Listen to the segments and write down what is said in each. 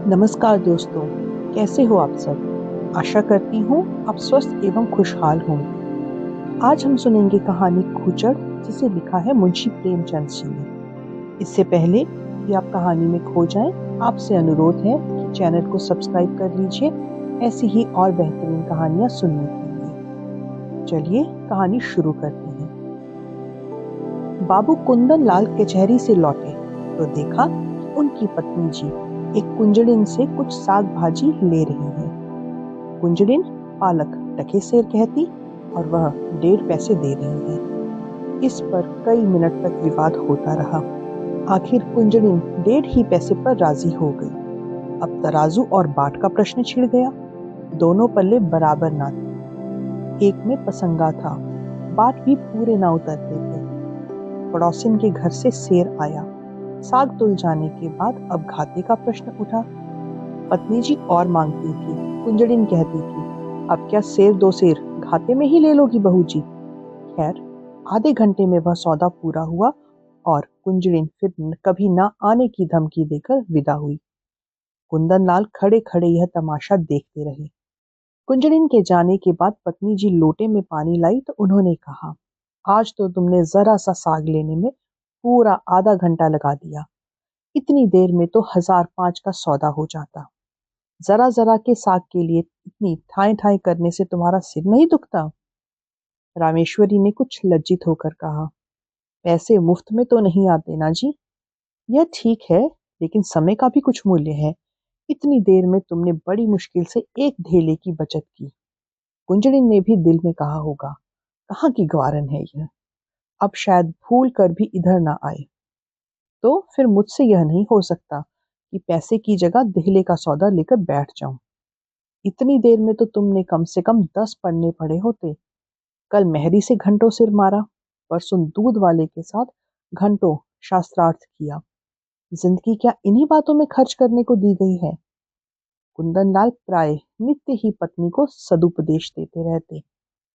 नमस्कार दोस्तों, कैसे हो आप सब? आशा करती हूँ आप स्वस्थ एवं खुशहाल होंगे। आज हम सुनेंगे कहानी खूचर जिसे लिखा है मुंशी प्रेमचंद जी ने। इससे पहले कि आप कहानी में खो जाएं, आपसे अनुरोध है कि चैनल को सब्सक्राइब कर लीजिए ऐसी ही और बेहतरीन कहानियां सुनने के लिए। चलिए कहानी शुरू करते हैं। बाबू कुंदन लाल कचहरी से लौटे तो देखा कि उनकी पत्नी जी एक कुंजड़िन से कुछ साग भाजी ले रही हैं। कुंजड़िन पालक टके सेर कहती और वह 1.5 पैसे दे रही है। इस पर कई मिनट तक विवाद होता रहा। आखिर कुंजड़िन 1.5 पैसे पर राजी हो गई। अब तराजू और बाट का प्रश्न छिड़ गया। दोनों पल्ले बराबर ना थे। एक में पसंगा था, बाट भी पूरे ना उतरते थे। पड़ोसिन के घर से सेर आया। साग तुल जाने के बाद अब घाटे का प्रश्न उठा। पत्नी जी और मांगती थी। कुंजड़िन कहती थी, अब क्या सेर 2 सेर घाटे में ही ले लोगी बहू जी? खैर, आधे घंटे में वह सौदा पूरा हुआ और कुंजड़िन फिर कभी न आने की धमकी देकर विदा हुई। कुंदन लाल खड़े खड़े यह तमाशा देखते रहे। कुंजड़िन के जाने के बाद पत्नी जी लोटे में पानी लाई तो उन्होंने कहा, आज तो तुमने जरा सा साग लेने में पूरा आधा घंटा लगा दिया। इतनी देर में तो 1005 का सौदा हो जाता। जरा जरा के साग के लिए इतनी ठाई ठाई करने से तुम्हारा सिर नहीं दुखता? रामेश्वरी ने कुछ लज्जित होकर कहा, पैसे मुफ्त में तो नहीं आते ना जी। यह ठीक है, लेकिन समय का भी कुछ मूल्य है। इतनी देर में तुमने बड़ी मुश्किल से एक ढेले की बचत की। कुंजड़िन ने भी दिल में कहा होगा, कहाँ की गवारन है यह, अब शायद भूल कर भी इधर ना आए। तो फिर मुझसे यह नहीं हो सकता कि पैसे की जगह ढेले का सौदा लेकर बैठ जाऊं। इतनी देर में तो तुमने कम से कम 10 पढ़ने पड़े होते। कल मेहरी से घंटों सिर मारा, परसों दूध वाले के साथ घंटों शास्त्रार्थ किया। जिंदगी क्या इन्हीं बातों में खर्च करने को दी गई है? कुंदनलाल प्राय नित्य ही पत्नी को सदुपदेश देते रहते।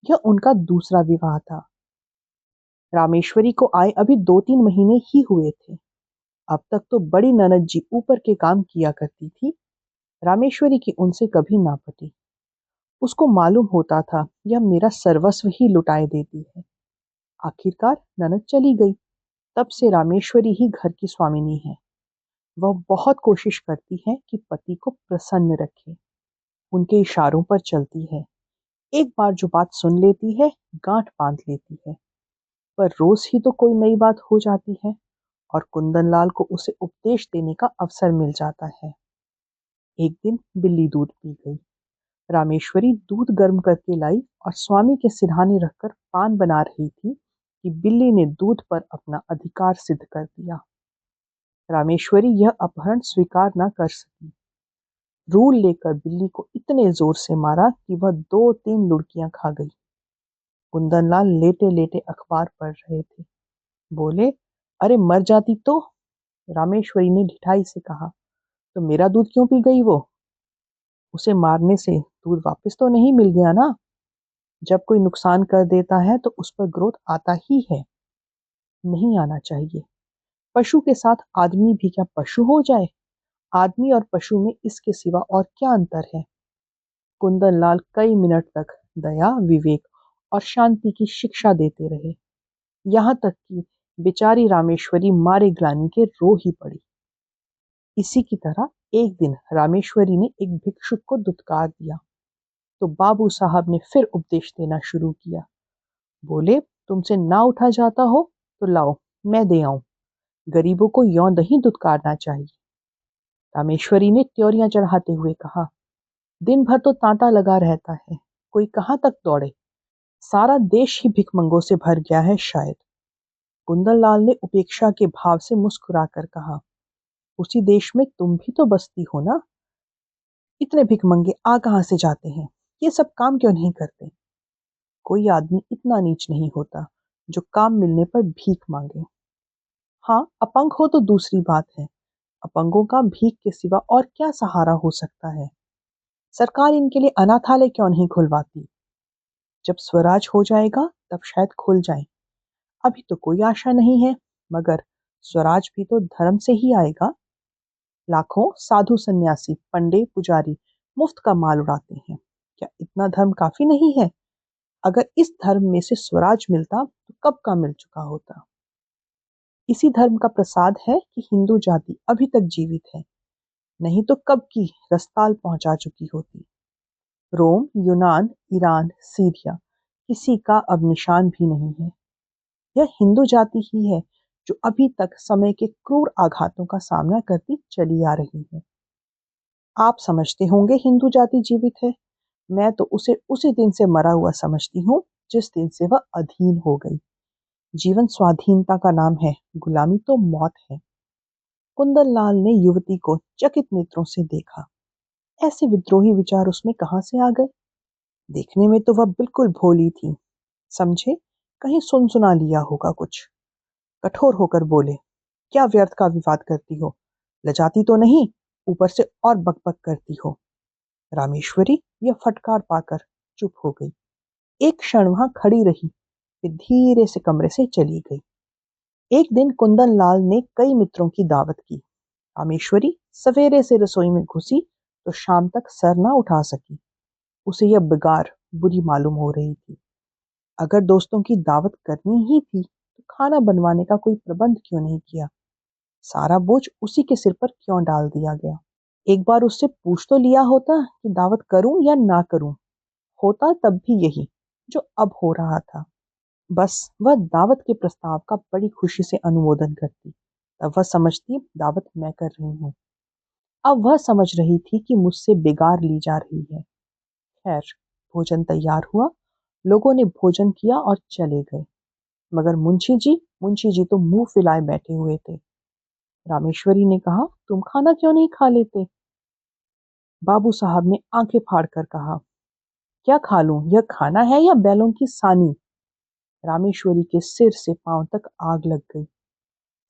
यह उनका दूसरा विवाह था। रामेश्वरी को आए अभी 2-3 महीने ही हुए थे। अब तक तो बड़ी ननद जी ऊपर के काम किया करती थी। रामेश्वरी की उनसे कभी ना पटी। उसको मालूम होता था यह मेरा सर्वस्व ही लुटाए देती है। आखिरकार ननद चली गई। तब से रामेश्वरी ही घर की स्वामिनी है। वह बहुत कोशिश करती है कि पति को प्रसन्न रखे। उनके इशारों पर चलती है। एक बार जो बात सुन लेती है, गांठ बांध लेती है। पर रोज ही तो कोई नई बात हो जाती है और कुंदनलाल को उसे उपदेश देने का अवसर मिल जाता है। एक दिन बिल्ली दूध पी गई। रामेश्वरी दूध गर्म करके लाई और स्वामी के सिरहाने रखकर पान बना रही थी कि बिल्ली ने दूध पर अपना अधिकार सिद्ध कर दिया। रामेश्वरी यह अपहरण स्वीकार न कर सकी। रूल लेकर बिल्ली को इतने जोर से मारा कि वह 2-3 लुढ़कियां खा गई। कुंदनलाल लेटे लेटे अखबार पढ़ रहे थे। बोले, अरे मर जाती तो? रामेश्वरी ने ढिठाई से कहा, तो मेरा दूध क्यों पी गई वो? उसे मारने से दूध वापस तो नहीं मिल गया ना? जब कोई नुकसान कर देता है तो उस पर क्रोध आता ही है। नहीं आना चाहिए। पशु के साथ आदमी भी क्या पशु हो जाए? आदमी और पशु में इसके सिवा और क्या अंतर है? कुंदन लाल कई मिनट तक दया, विवेक और शांति की शिक्षा देते रहे। यहाँ तक कि बेचारी रामेश्वरी मारे ग्लानि के रो ही पड़ी। इसी की तरह एक दिन रामेश्वरी ने एक भिक्षुक को दुत्कार दिया तो बाबू साहब ने फिर उपदेश देना शुरू किया। बोले, तुमसे ना उठा जाता हो तो लाओ, मैं दे आऊं। गरीबों को यौं नहीं दुत्कारना चाहिए। रामेश्वरी ने त्योरियां चढ़ाते हुए कहा, दिन भर तो तांता लगा रहता है, कोई कहाँ तक दौड़े? सारा देश ही भिखमंगों से भर गया है शायद। कुंदनलाल ने उपेक्षा के भाव से मुस्कुराकर कहा, उसी देश में तुम भी तो बसती हो ना? इतने भिखमंगे आ कहाँ से जाते हैं? ये सब काम क्यों नहीं करते? कोई आदमी इतना नीच नहीं होता जो काम मिलने पर भीख मांगे। हाँ, अपंग हो तो दूसरी बात है। अपंगों का भीख के सिवा और क्या सहारा हो सकता है? सरकार इनके लिए अनाथालय क्यों नहीं खुलवाती? जब स्वराज हो जाएगा तब शायद खुल जाए। अभी तो कोई आशा नहीं है, मगर स्वराज भी तो धर्म से ही आएगा। लाखों साधु सन्यासी पंडे पुजारी मुफ्त का माल उड़ाते हैं। क्या इतना धर्म काफी नहीं है? अगर इस धर्म में से स्वराज मिलता तो कब का मिल चुका होता। इसी धर्म का प्रसाद है कि हिंदू जाति अभी तक जीवित है, नहीं तो कब की रस्ताल पहुंचा चुकी होती। रोम, यूनान, ईरान, सीरिया, किसी का अब निशान भी नहीं है। यह हिंदू जाति ही है जो अभी तक समय के क्रूर आघातों का सामना करती चली आ रही है। आप समझते होंगे हिंदू जाति जीवित है, मैं तो उसे उसी दिन से मरा हुआ समझती हूँ जिस दिन से वह अधीन हो गई। जीवन स्वाधीनता का नाम है, गुलामी तो मौत है। कुंदन लाल ने युवती को चकित नेत्रों से देखा। ऐसे विद्रोही विचार उसमें कहाँ से आ गए? देखने में तो वह बिल्कुल भोली थी। समझे, कहीं सुन सुना लिया होगा कुछ। कठोर होकर बोले, क्या व्यर्थ का विवाद करती हो? लजाती तो नहीं, ऊपर से और बकबक करती हो। रामेश्वरी यह फटकार पाकर चुप हो गई। एक क्षण वहां खड़ी रही, फिर धीरे से कमरे से चली गई। एक दिन कुंदन लाल ने कई मित्रों की दावत की। रामेश्वरी सवेरे से रसोई में घुसी तो शाम तक सर न उठा सकी। उसे यह बिगाड़ बुरी मालूम हो रही थी। अगर दोस्तों की दावत करनी ही थी तो खाना बनवाने का कोई प्रबंध क्यों नहीं किया? सारा बोझ उसी के सिर पर क्यों डाल दिया गया? एक बार उससे पूछ तो लिया होता कि दावत करूं या ना करूं। होता तब भी यही जो अब हो रहा था। बस वह दावत के प्रस्ताव का बड़ी खुशी से अनुमोदन करती। तब वह समझती दावत मैं कर रही हूँ। अब वह समझ रही थी कि मुझसे बिगाड़ ली जा रही है। खैर, भोजन तैयार हुआ। लोगों ने भोजन किया और चले गए, मगर मुंशी जी तो मुंह फुलाए बैठे हुए थे। रामेश्वरी ने कहा, तुम खाना क्यों नहीं खा लेते? बाबू साहब ने आंखें फाड़ कर कहा, क्या खा लूं, यह खाना है या बैलों की सानी? रामेश्वरी के सिर से पांव तक आग लग गई।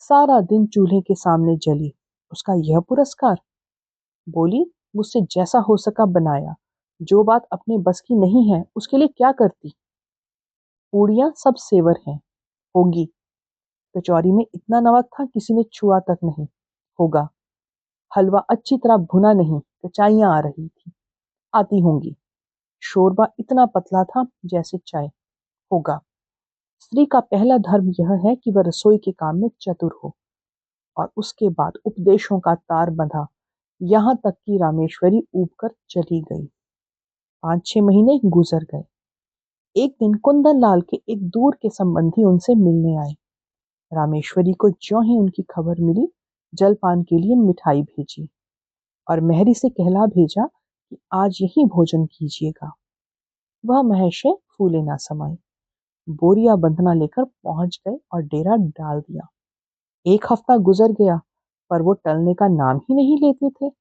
सारा दिन चूल्हे के सामने जली, उसका यह पुरस्कार? बोली, मुझसे जैसा हो सका बनाया, जो बात अपने बस की नहीं है उसके लिए क्या करती। पूड़ियां सब सेवर हैं, होगी। कचौरी में इतना नमक था किसी ने छुआ तक नहीं, होगा। हलवा अच्छी तरह भुना नहीं, कचाइयां आ रही थी, आती होंगी। शोरबा इतना पतला था जैसे चाय, होगा। स्त्री का पहला धर्म यह है कि वह रसोई के काम में चतुर हो। और उसके बाद उपदेशों का तार बंधा, यहाँ तक कि रामेश्वरी ऊब कर चली गई। 5-6 महीने गुजर गए। एक दिन कुंदन लाल के एक दूर के संबंधी उनसे मिलने आए। रामेश्वरी को ज्यों ही उनकी खबर मिली, जलपान के लिए मिठाई भेजी और मेहरी से कहला भेजा कि आज यही भोजन कीजिएगा। वह महर्षि फूले ना समाये, बोरिया बंधना लेकर पहुंच गए और डेरा डाल दिया। 1 हफ्ता गुजर गया, पर वो टलने का नाम ही नहीं लेते थे।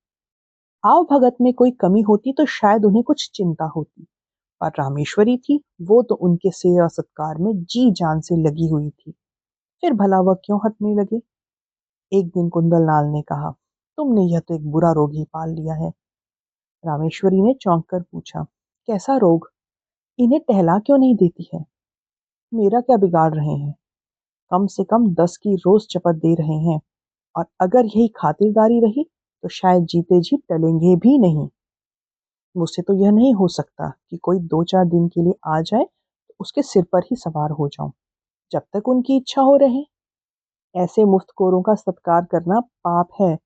आव भगत में कोई कमी होती तो शायद उन्हें कुछ चिंता होती, पर रामेश्वरी थी, वो तो उनके सेवा सत्कार में जी जान से लगी हुई थी। फिर भला वह क्यों हटने लगे? एक दिन कुंदन लाल ने कहा, तुमने यह तो एक बुरा रोग ही पाल लिया है। रामेश्वरी ने चौंक कर पूछा, कैसा रोग? इन्हें टहला क्यों नहीं देती है? मेरा क्या बिगाड़ रहे हैं? कम से कम 10 की रोज चपत दे रहे हैं, और अगर यही खातिरदारी रही तो शायद जीते जी टलेंगे भी नहीं। मुझसे तो यह नहीं हो सकता कि कोई 2-4 दिन के लिए आ जाए तो उसके सिर पर ही सवार हो जाऊं, जब तक उनकी इच्छा हो रहे। ऐसे मुफ्तखोरों का सत्कार करना पाप है।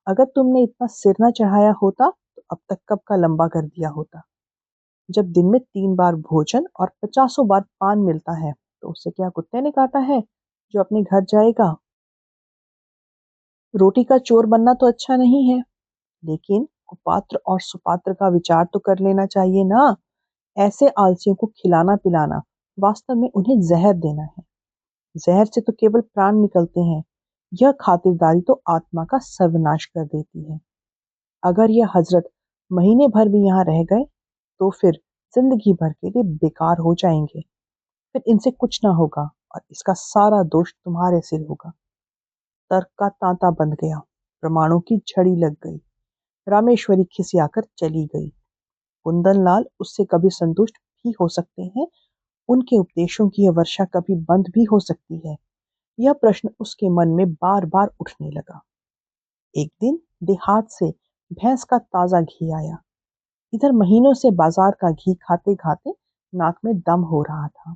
अगर तुमने इतना सिर न चढ़ाया होता तो अब तक कब का लंबा कर दिया होता। जब दिन में 3 बार भोजन और 50 बार पान मिलता है तो उसे क्या कुत्ते ने काटा है जो अपने घर जाएगा? रोटी का चोर बनना तो अच्छा नहीं है, लेकिन कुपात्र और सुपात्र का विचार तो कर लेना चाहिए ना। ऐसे आलसियों को खिलाना पिलाना वास्तव में उन्हें जहर देना है। जहर से तो केवल प्राण निकलते हैं, यह खातिरदारी तो आत्मा का सर्वनाश कर देती है। अगर यह हजरत महीने भर भी यहाँ रह गए तो फिर जिंदगी भर के लिए बेकार हो जाएंगे। फिर इनसे कुछ ना होगा और इसका सारा दोष तुम्हारे सिर होगा। तर्क का तांता बंध गया, प्रमाणों की झड़ी लग गई। रामेश्वरी खिसियाकर चली गई। कुंदन लाल उससे कभी संतुष्ट भी हो सकते हैं, उनके उपदेशों की यह वर्षा कभी बंद भी हो सकती है। यह प्रश्न उसके मन में बार बार उठने लगा। एक दिन देहात से भैंस का ताजा घी आया। इधर महीनों से बाजार का घी खाते खाते नाक में दम हो रहा था।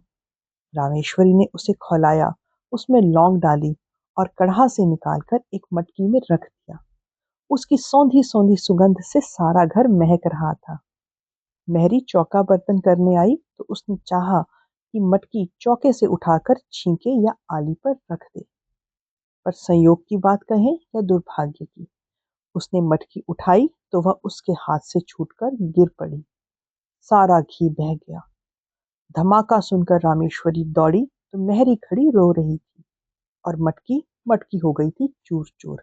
रामेश्वरी ने उसे खौलाया, उसमें लौंग डाली और कढ़ा से निकालकर एक मटकी में रख दिया। उसकी सौंधी सौंधी सुगंध से सारा घर महक रहा था। मेहरी चौका बर्तन करने आई तो उसने चाहा कि मटकी चौके से उठाकर छींके या आली पर रख दे, पर संयोग की बात कहें या दुर्भाग्य की, उसने मटकी उठाई तो वह उसके हाथ से छूटकर गिर पड़ी। सारा घी बह गया। धमाका सुनकर रामेश्वरी दौड़ी तो मेहरी खड़ी रो रही थी और मटकी मटकी हो गई थी चूर चूर।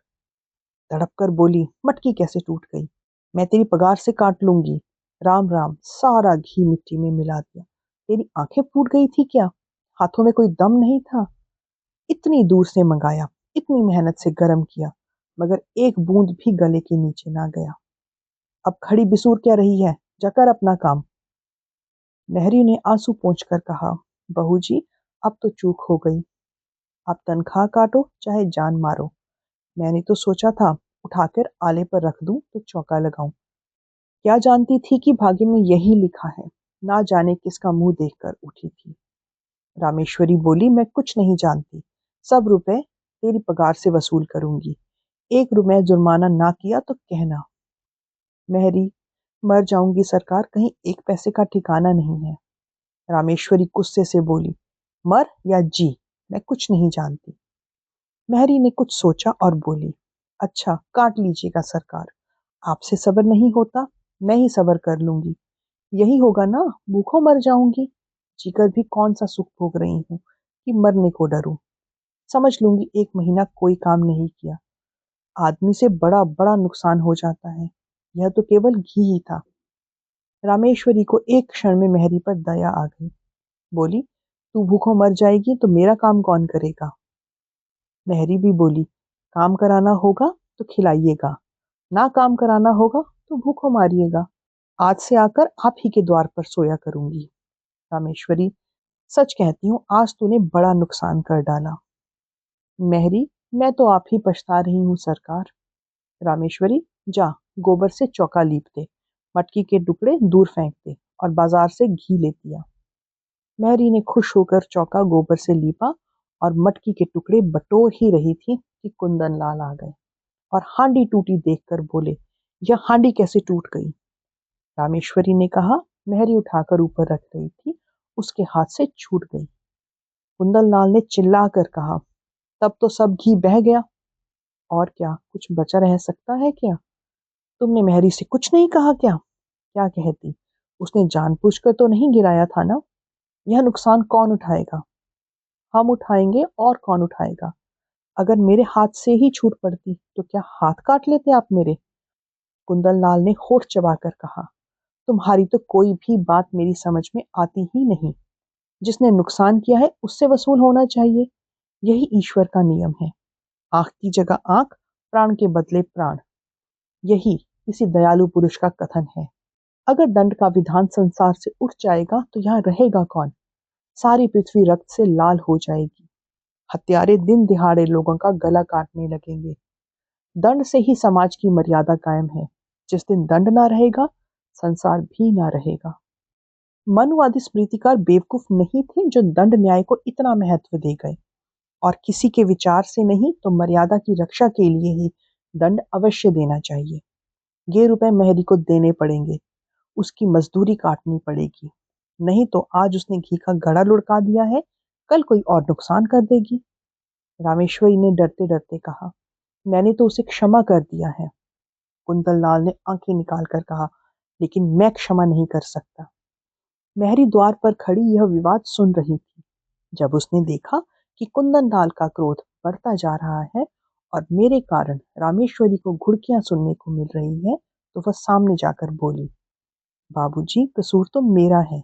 तड़प कर बोली, मटकी कैसे टूट गई? मैं तेरी पगार से काट लूंगी। राम राम, सारा घी मिट्टी में मिला दिया। तेरी आंखें फूट गई थी क्या? हाथों में कोई दम नहीं था? इतनी दूर से मंगाया, इतनी मेहनत से गर्म किया, मगर एक बूंद भी गले के नीचे ना गया। अब खड़ी बिसूर क्या रही है? जाकर अपना काम। मेहरी ने आंसू पोंछकर कहा, बहू जी, अब तो चूक हो गई। आप तनख्वाह काटो चाहे जान मारो। मैंने तो सोचा था उठाकर आले पर रख दूं तो चौका लगाऊं। क्या जानती थी कि भाग्य में यही लिखा है। ना जाने किसका मुंह देखकर उठी थी। रामेश्वरी बोली, मैं कुछ नहीं जानती। सब रुपए तेरी पगार से वसूल करूंगी। 1 रुपया जुर्माना ना किया तो कहना। मेहरी, मर जाऊंगी सरकार, कहीं 1 पैसे का ठिकाना नहीं है। रामेश्वरी गुस्से से बोली, मर या जी, मैं कुछ नहीं जानती। मेहरी ने कुछ सोचा और बोली, अच्छा काट लीजिएगा सरकार, आपसे सब्र नहीं होता, मैं ही सब्र कर लूंगी। यही होगा ना, भूखों मर जाऊंगी। जीकर भी कौन सा सुख भोग रही हूँ कि मरने को डरूं। समझ लूंगी 1 महीना कोई काम नहीं किया। आदमी से बड़ा बड़ा नुकसान हो जाता है। यह तो केवल घी ही था। रामेश्वरी को एक क्षण में मेहरी पर दया आ गई। बोली, तू भूखों मर जाएगी तो मेरा काम कौन करेगा? मेहरी भी बोली, काम कराना होगा तो खिलाइएगा, ना काम कराना होगा तो भूखों मारिएगा। आज से आकर आप ही के द्वार पर सोया करूंगी। रामेश्वरी, सच कहती हूँ, आज तूने बड़ा नुकसान कर डाला। मेहरी, मैं तो आप ही पछता रही हूँ सरकार। रामेश्वरी, जा गोबर से चौका लीप दे, मटकी के टुकड़े दूर फेंक दे और बाजार से घी ले दिया। मेहरी ने खुश होकर चौका गोबर से लीपा और मटकी के टुकड़े बटोर ही रही थी कि कुंदन लाल आ गए और हांडी टूटी देखकर बोले, यह हांडी कैसे टूट गई? रामेश्वरी ने कहा, मेहरी उठाकर ऊपर रख रही थी, उसके हाथ से छूट गई। कुंदन लाल ने चिल्लाकर कहा, तब तो सब घी बह गया। और क्या कुछ बचा रह सकता है क्या? तुमने मेहरी से कुछ नहीं कहा क्या? क्या कहती? उसने जानबूझकर तो नहीं गिराया था ना? यह नुकसान कौन उठाएगा? हम उठाएंगे और कौन उठाएगा? अगर मेरे हाथ से ही छूट पड़ती तो क्या हाथ काट लेते आप मेरे? कुंदन लाल ने होठ चबाकर कहा, तुम्हारी तो कोई भी बात मेरी समझ में आती ही नहीं। जिसने नुकसान किया है उससे वसूल होना चाहिए। यही ईश्वर का नियम है। आंख की जगह आंख, प्राण के बदले प्राण। यही किसी दयालु पुरुष का कथन है। अगर दंड का विधान संसार से उठ जाएगा तो यहाँ रहेगा कौन? सारी पृथ्वी रक्त से लाल हो जाएगी। हत्यारे दिन दिहाड़े लोगों का गला काटने लगेंगे। दंड से ही समाज की मर्यादा कायम है। जिस दिन दंड ना रहेगा, संसार भी ना रहेगा। मनुवादी स्मृतिकार बेवकूफ नहीं थे जो दंड न्याय को इतना महत्व दे गए, और किसी के विचार से नहीं तो मर्यादा की रक्षा के लिए ही दंड अवश्य देना चाहिए। ये रुपए मेहरी को देने पड़ेंगे, उसकी मजदूरी काटनी पड़ेगी। नहीं तो आज उसने घी का घड़ा लुढ़का दिया है, कल कोई और नुकसान कर देगी। रामेश्वरी ने डरते डरते कहा, मैंने तो उसे क्षमा कर दिया है। कुंदन लाल ने आंखें निकाल कर कहा, लेकिन मैं क्षमा नहीं कर सकता। मेहरी द्वार पर खड़ी यह विवाद सुन रही थी। जब उसने देखा कि कुंदन लाल का क्रोध बढ़ता जा रहा है और मेरे कारण रामेश्वरी को घुड़कियां सुनने को मिल रही है, तो वह सामने जाकर बोली, बाबूजी, कसूर तो मेरा है।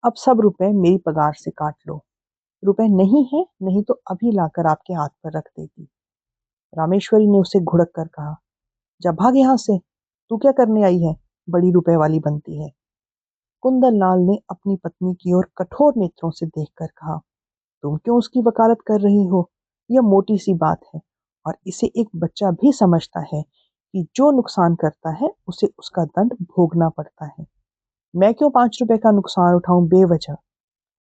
अब सब रुपए मेरी पगार से काट लो। रुपए नहीं है, नहीं तो अभी लाकर आपके हाथ पर रख देती। रामेश्वरी ने उसे घुड़क कर कहा, जा भाग यहाँ से। तू क्या करने आई है? बड़ी रुपए वाली बनती है। कुंदन लाल ने अपनी पत्नी की ओर कठोर नेत्रों से देखकर कहा, तुम क्यों उसकी वकालत कर रही हो? यह मोटी सी बात है और इसे एक बच्चा भी समझता है कि जो नुकसान करता है उसे उसका दंड भोगना पड़ता है। मैं क्यों 5 रुपए का नुकसान उठाऊं बेवजह?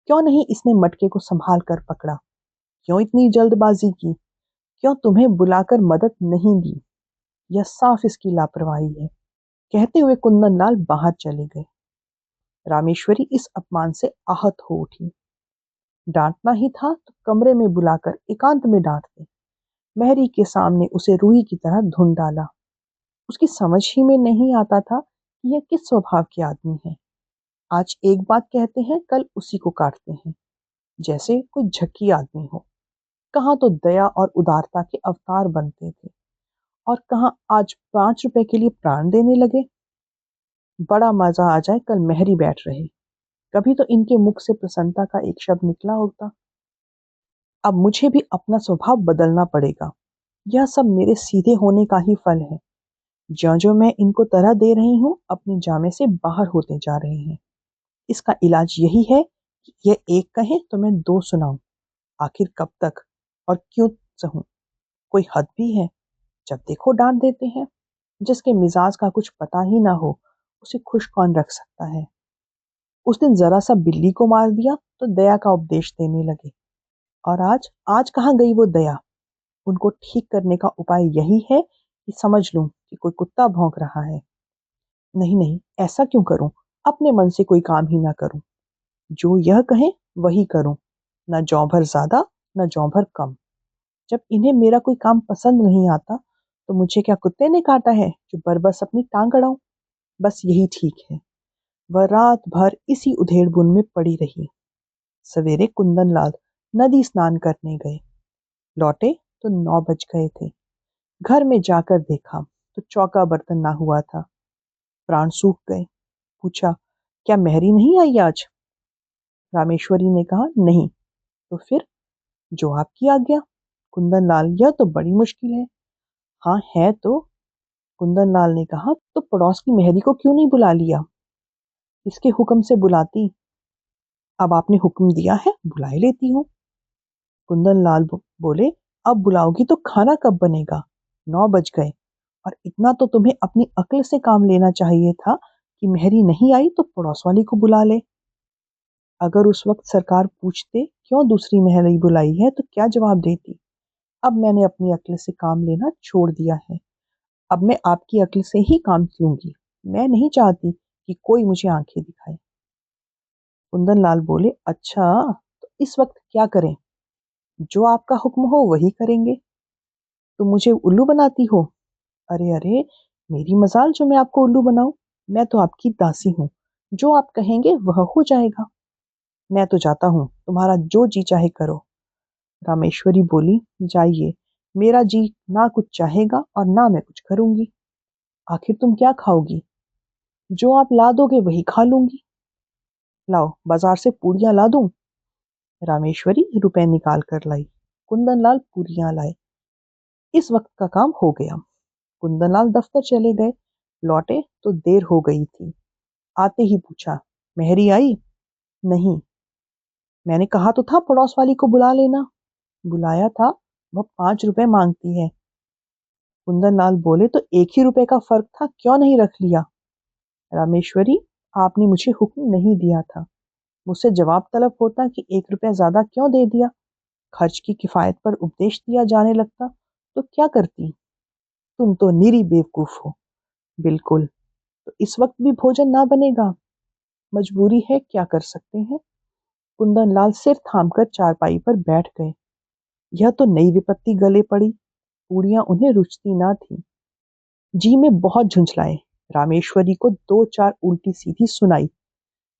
क्यों नहीं इसने मटके को संभाल कर पकड़ा? क्यों इतनी जल्दबाजी की? क्यों तुम्हें बुलाकर मदद नहीं दी? यह साफ इसकी लापरवाही है। कहते हुए कुंदन लाल बाहर चले गए। रामेश्वरी इस अपमान से आहत हो उठी। डांटना ही था तो कमरे में बुलाकर एकांत में डांटते। मेहरी के सामने उसे रूही की तरह धुन डाला। उसकी समझ ही में नहीं आता था कि यह किस स्वभाव के आदमी है। आज एक बात कहते हैं, कल उसी को काटते हैं, जैसे कोई झक्की आदमी हो। कहाँ तो दया और उदारता के अवतार बनते थे और कहाँ आज 5 रुपए के लिए प्राण देने लगे। बड़ा मजा आ जाए कल मेहरी बैठ रहे, कभी तो इनके मुख से प्रसन्नता का एक शब्द निकला होता। अब मुझे भी अपना स्वभाव बदलना पड़ेगा। यह सब मेरे सीधे होने का ही फल है। ज्यों ज्यों मैं इनको तरह दे रही हूँ, अपने जामे से बाहर होते जा रहे हैं। इसका इलाज यही है कि यह एक कहे तो मैं दो सुनाऊं। आखिर कब तक और क्यों सहूं? कोई हद भी है। जब देखो डांट देते हैं। जिसके मिजाज का कुछ पता ही ना हो, उसे खुश कौन रख सकता है? उस दिन जरा सा बिल्ली को मार दिया तो दया का उपदेश देने लगे। और आज आज कहाँ गई वो दया? उनको ठीक करने का उपाय यही है कि समझ लूं कि कोई कुत्ता भौंक रहा है। नहीं नहीं, ऐसा क्यों करूं? अपने मन से कोई काम ही ना करूं। जो यह कहें वही करूं। न जौ भर ज्यादा, न जौ भर कम। जब इन्हें मेरा कोई काम पसंद नहीं आता तो मुझे क्या कुत्ते ने काटा है जो बरबस अपनी टांग अड़ाऊं? बस यही ठीक है। वह रात भर इसी उधेड़बुन में पड़ी रही। सवेरे कुंदन लाल नदी स्नान करने गए। लौटे तो 9 बज गए थे। घर में जाकर देखा तो चौका बर्तन ना हुआ था। प्राण सूख गए। पूछा, क्या मेहरी नहीं आई आज? रामेश्वरी ने कहा, नहीं। तो फिर? जो आपकी आज्ञा। कुंदन लाल, यह तो बड़ी मुश्किल है। हाँ है तो। कुंदन लाल ने कहा, तो पड़ोस की मेहरी को क्यों नहीं बुला लिया? इसके हुक्म से बुलाती। अब आपने हुक्म दिया है, बुला ही लेती हूँ। कुंदन लाल बोले, अब बुलाओगी तो खाना कब बनेगा? 9 बज गए। और इतना तो तुम्हें अपनी अक्ल से काम लेना चाहिए था कि मेहरी नहीं आई तो पड़ोस वाली को बुला ले। अगर उस वक्त सरकार पूछते क्यों दूसरी मेहरी बुलाई है तो क्या जवाब देती? अब मैंने अपनी अक्ल से काम लेना छोड़ दिया है। अब मैं आपकी अक्ल से ही काम लूंगी। मैं नहीं चाहती कि कोई मुझे आंखें दिखाए। कुंदन लाल बोले, अच्छा तो इस वक्त क्या करें? जो आपका हुक्म हो वही करेंगे। तुम मुझे उल्लू बनाती हो? अरे अरे, मेरी मजाल जो मैं आपको उल्लू बनाऊं। मैं तो आपकी दासी हूँ। जो आप कहेंगे वह हो जाएगा। मैं तो जाता हूँ, तुम्हारा जो जी चाहे करो। रामेश्वरी बोली, जाइए। मेरा जी ना कुछ चाहेगा और ना मैं कुछ करूंगी। आखिर तुम क्या खाओगी? जो आप ला दोगे वही खा लूंगी। लाओ बाजार से पूड़ियां ला दूं? रामेश्वरी रुपए निकाल कर लाई। कुंदनलाल पूड़ियां लाए। इस वक्त का काम हो गया। कुंदनलाल दफ्तर चले गए। लौटे तो देर हो गई थी। आते ही पूछा, मेहरी आई? नहीं। मैंने कहा तो था पड़ोस वाली को बुला लेना। बुलाया था, वह 5 रुपए मांगती है। कुंदनलाल बोले, तो 1 ही रुपए का फर्क था, क्यों नहीं रख लिया? रामेश्वरी, आपने मुझे हुक्म नहीं दिया था। मुझसे जवाब तलब होता कि 1 रुपया ज्यादा क्यों दे दिया। खर्च की किफायत पर उपदेश दिया जाने लगता तो क्या करती? तुम तो निरी बेवकूफ हो। बिल्कुल। तो इस वक्त भी भोजन ना बनेगा? मजबूरी है, क्या कर सकते हैं। कुंदन लाल सिर थामकर चारपाई पर बैठ गए। यह तो नई विपत्ति गले पड़ी। पूड़ियां उन्हें रुचती ना थी। जी में बहुत झुंझलाए। रामेश्वरी को 2-4 उल्टी सीधी सुनाई,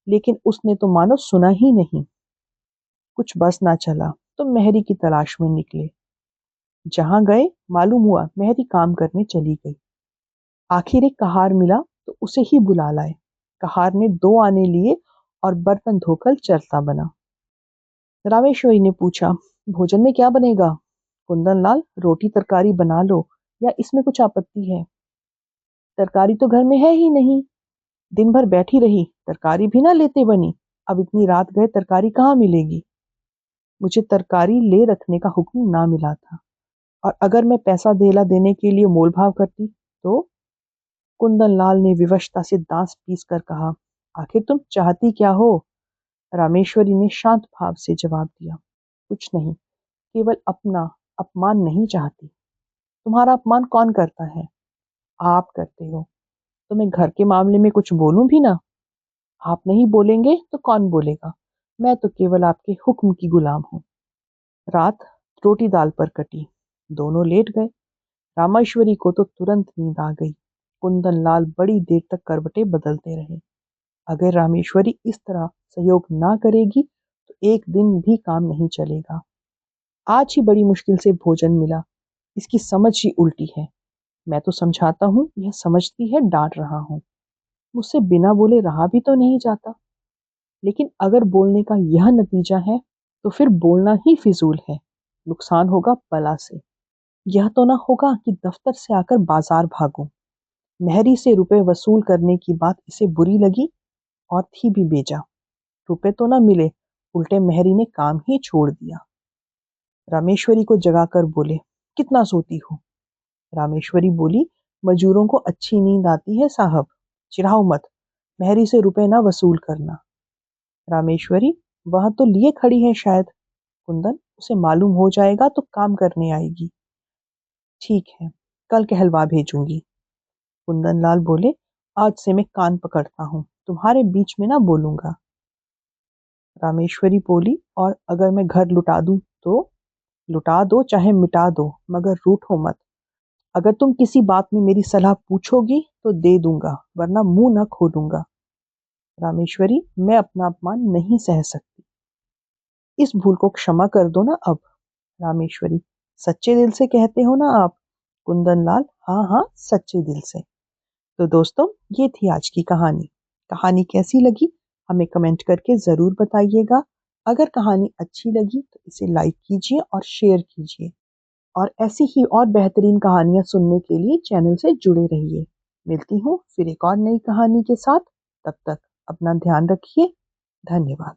लेकिन उसने तो मानो सुना ही नहीं। कुछ बस ना चला तो मेहरी की तलाश में निकले। जहां गए मालूम हुआ मेहरी काम करने चली गई। आखिर एक कहार मिला तो उसे ही बुला लाए। कहार ने 2 आने लिए और बर्तन धोकर चलता बना। रामेश्वरी ने पूछा, भोजन में क्या बनेगा? कुंदन लाल, रोटी तरकारी बना लो, या इसमें कुछ आपत्ति है? तरकारी तो घर में है ही नहीं। दिन भर बैठी रही, तरकारी भी ना लेते बनी। अब इतनी रात गए तरकारी कहाँ मिलेगी? मुझे तरकारी ले रखने का हुक्म ना मिला था। और अगर मैं पैसा धेला देने के लिए मोल भाव करती तो कुंदन लाल ने विवशता से दांत पीस कर कहा, आखिर तुम चाहती क्या हो? रामेश्वरी ने शांत भाव से जवाब दिया, कुछ नहीं, केवल अपना अपमान नहीं चाहती। तुम्हारा अपमान कौन करता है? आप करते हो। तो मैं घर के मामले में कुछ बोलूं भी ना? आप नहीं बोलेंगे तो कौन बोलेगा? मैं तो केवल आपके हुक्म की गुलाम हूँ। रात रोटी दाल पर कटी। दोनों लेट गए। रामेश्वरी को तो तुरंत नींद आ गई। कुंदन लाल बड़ी देर तक करवटें बदलते रहे। अगर रामेश्वरी इस तरह सहयोग ना करेगी तो एक दिन भी काम नहीं चलेगा। आज ही बड़ी मुश्किल से भोजन मिला, इसकी समझ ही उल्टी है। मैं तो समझाता हूँ, यह समझती है डांट रहा हूँ। मुझसे बिना बोले रहा भी तो नहीं जाता। लेकिन अगर बोलने का यह नतीजा है तो फिर बोलना ही फिजूल है। नुकसान होगा बला से। यह तो ना होगा कि दफ्तर से आकर बाजार भागूं। मेहरी से रुपए वसूल करने की बात इसे बुरी लगी और थी भी बेजा। रुपए तो ना मिले, उल्टे मेहरी ने काम ही छोड़ दिया। रामेश्वरी को जगाकर बोले, कितना सोती हो? रामेश्वरी बोली, मजूरों को अच्छी नींद आती है साहब, चिढ़ाओ मत। मेहरी से रुपए ना वसूल करना। रामेश्वरी, वह तो लिए खड़ी है शायद। कुंदन, उसे मालूम हो जाएगा तो काम करने आएगी। ठीक है, कल कहलवा भेजूंगी। कुंदन लाल बोले, आज से मैं कान पकड़ता हूँ, तुम्हारे बीच में ना बोलूंगा। रामेश्वरी बोली, और अगर मैं घर लुटा दूं तो? लुटा दो चाहे मिटा दो, मगर रूठो मत। अगर तुम किसी बात में मेरी सलाह पूछोगी तो दे दूंगा, वरना मुंह न खोलूंगा। रामेश्वरी, मैं अपना अपमान नहीं सह सकती। इस भूल को क्षमा कर दो ना अब। रामेश्वरी, सच्चे दिल से कहते हो ना आप? कुंदन लाल, हाँ हाँ, सच्चे दिल से। तो दोस्तों, ये थी आज की कहानी। कहानी कैसी लगी हमें कमेंट करके ज़रूर बताइएगा। अगर कहानी अच्छी लगी तो इसे लाइक कीजिए और शेयर कीजिए। और ऐसी ही और बेहतरीन कहानियाँ सुनने के लिए चैनल से जुड़े रहिए। मिलती हूँ फिर एक और नई कहानी के साथ। तब तक अपना ध्यान रखिए। धन्यवाद।